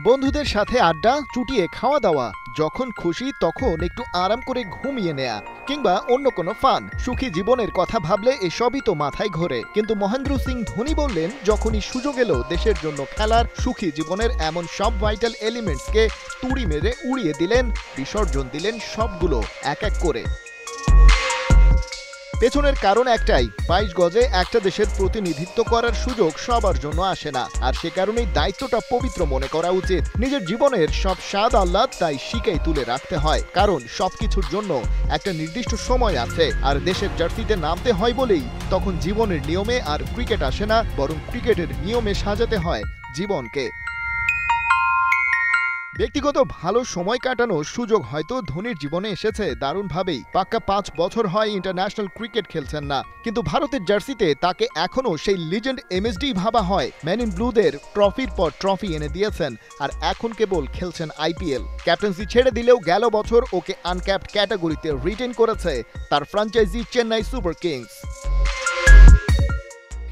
বন্ধুদের সাথে আড্ডা, চুটিয়ে খাওয়া দাওয়া, যখন খুশি তখন একটু আরাম করে ঘুমিয়ে নেয়া, কিংবা অন্য কোনো ফান, সুখী জীবনের কথা ভাবলে এসবই তো মাথায় ঘোরে। কিন্তু মহেন্দ্র সিং ধোনি বললেন, যখনই সুযোগ এলো দেশের জন্য খেলার, সুখী জীবনের এমন সব ভাইটাল এলিমেন্টসকে তুড়ি মেরে উড়িয়ে দিলেন, বিসর্জন দিলেন সবগুলো এক এক করে। পেছনের কারণ একটাই, ২২ গজে একটা দেশের প্রতিনিধিত্ব করার সুযোগ সবার জন্য আসে না। আর সে কারণেই দায়িত্বটা পবিত্র মনে করা উচিত। নিজের জীবনের সব স্বাদ আহ্লাদ তাই শিকেই তুলে রাখতে হয়, কারণ সবকিছুর জন্য একটা নির্দিষ্ট সময় আছে। আর দেশের জার্সিতে নামতে হয় বলেই তখন জীবনের নিয়মে আর ক্রিকেট আসে না, বরং ক্রিকেটের নিয়মে সাজাতে হয় জীবনকে। ব্যক্তিগত ভালো সময় কাটানোর সুযোগ হয়তো ধোনির জীবনে এসেছে দারুণভাবেই। পাক্কা ৫ বছর হয় ইন্টারন্যাশনাল ক্রিকেট খেলছেন না, কিন্তু ভারতের জার্সিতে তাকে এখনও সেই লিজেন্ড এমএসডি ভাবা হয়। ম্যান ইন ব্লুদের ট্রফির পর ট্রফি এনে দিয়েছেন, আর এখন কেবল খেলছেন আইপিএল। ক্যাপ্টেন্সি ছেড়ে দিলেও গেল বছর ওকে আনক্যাপড ক্যাটাগরিতে রিটেন করেছে তার ফ্র্যাঞ্চাইজি চেন্নাই সুপার কিংস।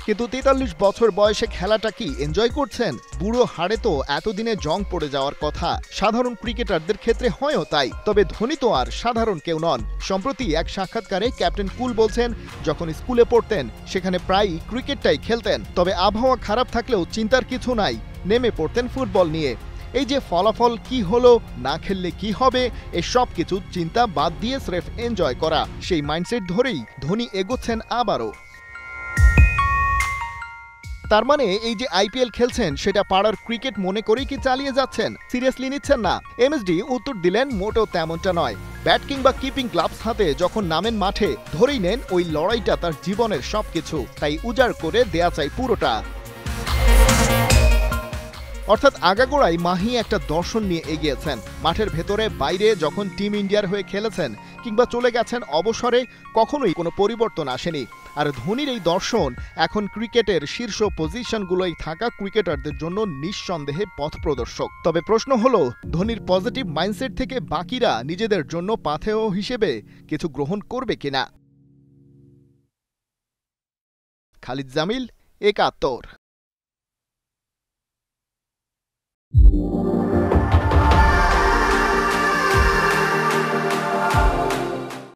কিন্তু ৪৩ বছর বয়সে খেলাটা কি এনজয় করছেন? বুড়ো হাড়ে তো এতদিনে জং পড়ে যাওয়ার কথা। সাধারণ ক্রিকেটারদের ক্ষেত্রে হয়ও তাই। তবে ধোনি তো আর সাধারণ কেউ নন। সম্প্রতি এক সাক্ষাৎকারে ক্যাপ্টেন কুল বলছেন, যখন স্কুলে পড়তেন সেখানে প্রায়ই ক্রিকেটটাই খেলতেন, তবে আবহাওয়া খারাপ থাকলেও চিন্তার কিছু নাই, নেমে পড়তেন ফুটবল নিয়ে। এই যে ফলাফল কি হলো, না খেললে কি হবে, এসব কিছু চিন্তা বাদ দিয়ে স্রেফ এনজয় করা, সেই মাইন্ডসেট ধরেই ধোনি এগোচ্ছেন আবারও। তার মানে এই যে আইপিএল খেলছেন সেটা পাড়ার ক্রিকেট মনে করেই কি চালিয়ে যাচ্ছেন? সিরিয়াসলি নিচ্ছেন না? এমএসডি উত্তর দিলেন, মোটেও তেমনটা নয়। ব্যাট কিংবা কিপিং গ্লাভস হাতে যখন নামেন মাঠে, ধরেই নেন ওই লড়াইটা তার জীবনের সবকিছু, তাই উজাড় করে দেয়া চাই পুরোটা। অর্থাৎ আগাগোড়াই মাহি একটা দর্শন নিয়ে এগিয়েছেন। মাঠের ভেতরে বাইরে যখন টিম ইন্ডিয়ার হয়ে খেলেছেন কিংবা চলে গেছেন অবসরে, কখনোই কোনো পরিবর্তন আসেনি। আর ধোনির এই দর্শন এখন ক্রিকেটের শীর্ষ পজিশনগুলোই থাকা ক্রিকেটারদের জন্য নিঃসন্দেহে পথ প্রদর্শক। তবে প্রশ্ন হলো, ধোনির পজিটিভ মাইন্ডসেট থেকে বাকিরা নিজেদের জন্য পাথেয় হিসেবে কিছু গ্রহণ করবে কিনা। খালিদ জামিল, ৭১।